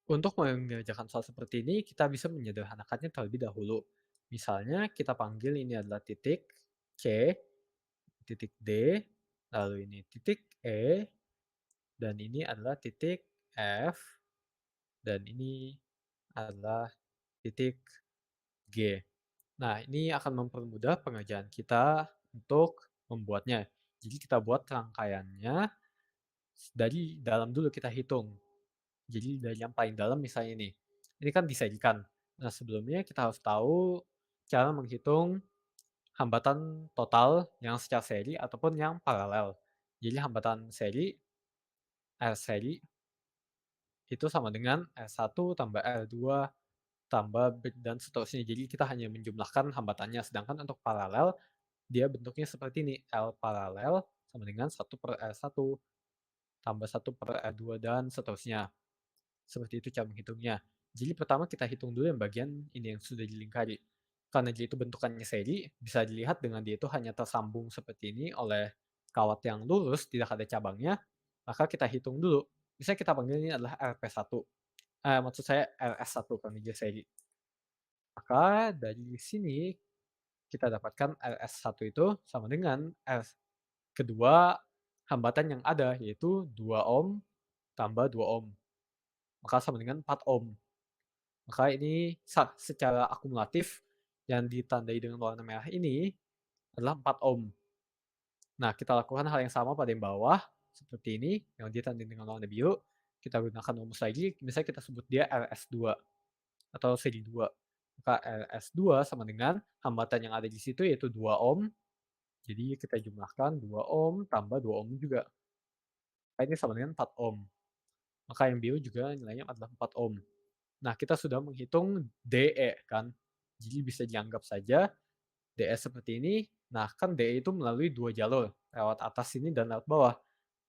Untuk mengerjakan soal seperti ini, kita bisa menyederhanakannya terlebih dahulu. Misalnya kita panggil ini adalah titik C, titik D, lalu ini titik E, dan ini adalah titik F, dan ini adalah titik G. Nah, ini akan mempermudah pengerjaan kita untuk membuatnya. Jadi kita buat rangkaiannya dari dalam dulu kita hitung. Jadi dari yang paling dalam misalnya ini kan disajikan. Nah, sebelumnya kita harus tahu cara menghitung hambatan total yang secara seri ataupun yang paralel. Jadi hambatan seri, R seri itu sama dengan R1 tambah R2 tambah dan seterusnya. Jadi kita hanya menjumlahkan hambatannya. Sedangkan untuk paralel, dia bentuknya seperti ini. L paralel sama dengan 1/R1 tambah 1/R2 dan seterusnya. Seperti itu cara menghitungnya. Jadi pertama kita hitung dulu yang bagian ini yang sudah dilingkari. Karena dia itu bentukannya seri, bisa dilihat dengan dia itu hanya tersambung seperti ini oleh kawat yang lurus, tidak ada cabangnya, maka kita hitung dulu. Misalnya kita panggil ini adalah RP1, maksud saya RS1 karena dia seri. Maka dari sini kita dapatkan RS1 itu sama dengan kedua hambatan yang ada, yaitu 2 ohm tambah 2 ohm, maka sama dengan 4 ohm. Maka ini secara akumulatif yang ditandai dengan warna merah ini adalah 4 ohm. Nah, kita lakukan hal yang sama pada yang bawah, seperti ini, yang ditandai dengan warna biru. Kita gunakan rumus lagi, misalnya kita sebut dia RS2 atau seri 2. Maka RS2 sama dengan hambatan yang ada di situ yaitu 2 ohm. Jadi kita jumlahkan 2 ohm tambah 2 ohm juga. Maka ini sama dengan 4 ohm. Maka yang biru juga nilainya adalah 4 ohm. Nah, kita sudah menghitung DE kan. Jadi bisa dianggap saja DE seperti ini. Nah, kan DE itu melalui 2 jalur, lewat atas sini dan lewat bawah.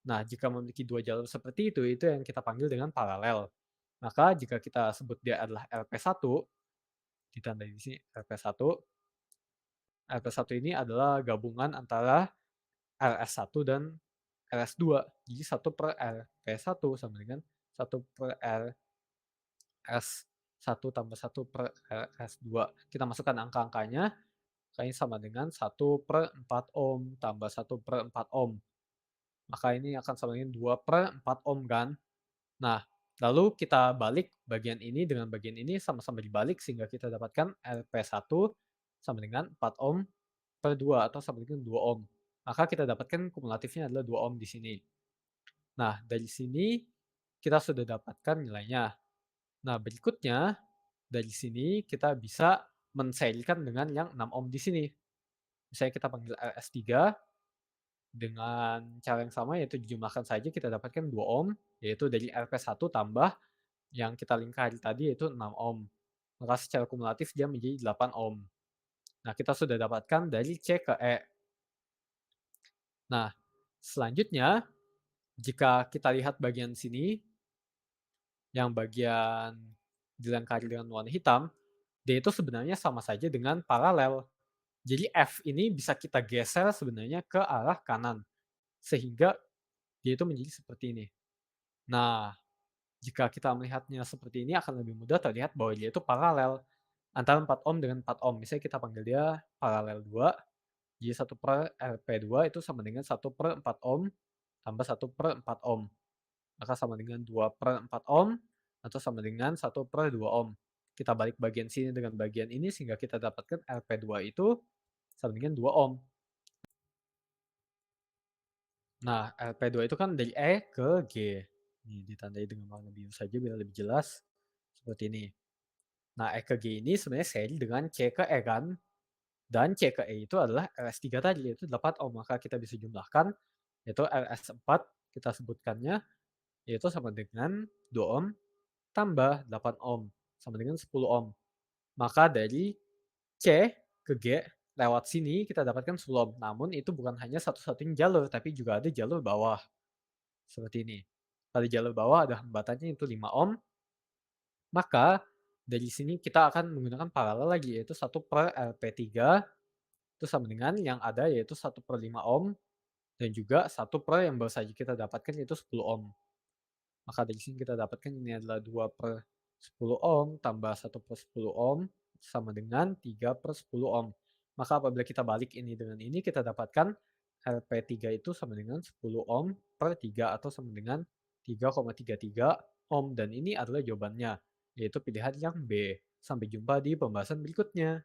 Nah, jika memiliki 2 jalur seperti itu yang kita panggil dengan paralel. Maka jika kita sebut dia adalah LP1, ditandai di sini LP1, LP1 ini adalah gabungan antara RS1 dan RS2. Jadi 1/RP1 sama dengan 1/RS1 tambah 1/RS2. Kita masukkan angka-angkanya, ini sama dengan 1/4 ohm tambah 1/4 ohm. Maka ini akan sama dengan 2/4 ohm kan. Nah, lalu kita balik bagian ini dengan bagian ini sama-sama dibalik sehingga kita dapatkan LP1 sama dengan 4 ohm per 2 atau sama dengan 2 ohm. Maka kita dapatkan kumulatifnya adalah 2 ohm di sini. Nah, dari sini kita sudah dapatkan nilainya. Nah, berikutnya dari sini kita bisa menserikan dengan yang 6 ohm di sini. Misalnya kita panggil RS3 dengan cara yang sama yaitu dijumlahkan saja kita dapatkan 2 ohm, yaitu dari RP1 tambah yang kita lingkari tadi yaitu 6 ohm. Maka secara kumulatif dia menjadi 8 ohm. Nah, kita sudah dapatkan dari C ke E. Nah, selanjutnya jika kita lihat bagian sini, yang bagian dilingkari dengan warna hitam, dia itu sebenarnya sama saja dengan paralel. Jadi F ini bisa kita geser sebenarnya ke arah kanan, sehingga dia itu menjadi seperti ini. Nah, jika kita melihatnya seperti ini akan lebih mudah terlihat bahwa dia itu paralel antara 4 ohm dengan 4 ohm. Misalnya kita panggil dia paralel 2, jadi 1/RP2 itu sama dengan 1/4 ohm tambah 1/4 ohm. Maka sama dengan 2/4 ohm atau sama dengan 1/2 ohm. Kita balik bagian sini dengan bagian ini sehingga kita dapatkan RP2 itu sama dengan 2 ohm. Nah, LP2 itu kan dari E ke G. Nih, ditandai dengan warna biru saja biar lebih jelas. Seperti ini. Nah, E ke G ini sebenarnya seri dengan C ke E kan. Dan C ke E itu adalah RS3 tadi, yaitu 8 ohm. Maka kita bisa jumlahkan, yaitu RS4 kita sebutkannya, yaitu sama dengan 2 ohm tambah 8 ohm. Sama dengan 10 ohm. Maka dari C ke G lewat sini kita dapatkan 10 ohm. Namun itu bukan hanya satu-satunya jalur, tapi juga ada jalur bawah. Seperti ini. Pada jalur bawah ada hambatannya itu 5 ohm, maka dari sini kita akan menggunakan paralel lagi yaitu 1/LP3 itu sama dengan yang ada yaitu 1/5 ohm dan juga 1 per yang baru saja kita dapatkan yaitu 10 ohm. Maka dari sini kita dapatkan ini adalah 2/10 ohm tambah 1/10 ohm sama dengan 3/10 ohm. Maka apabila kita balik ini dengan ini, kita dapatkan LP3 itu sama dengan 10 ohm per 3 atau sama dengan 3,33 ohm. Dan ini adalah jawabannya, yaitu pilihan yang B. Sampai jumpa di pembahasan berikutnya.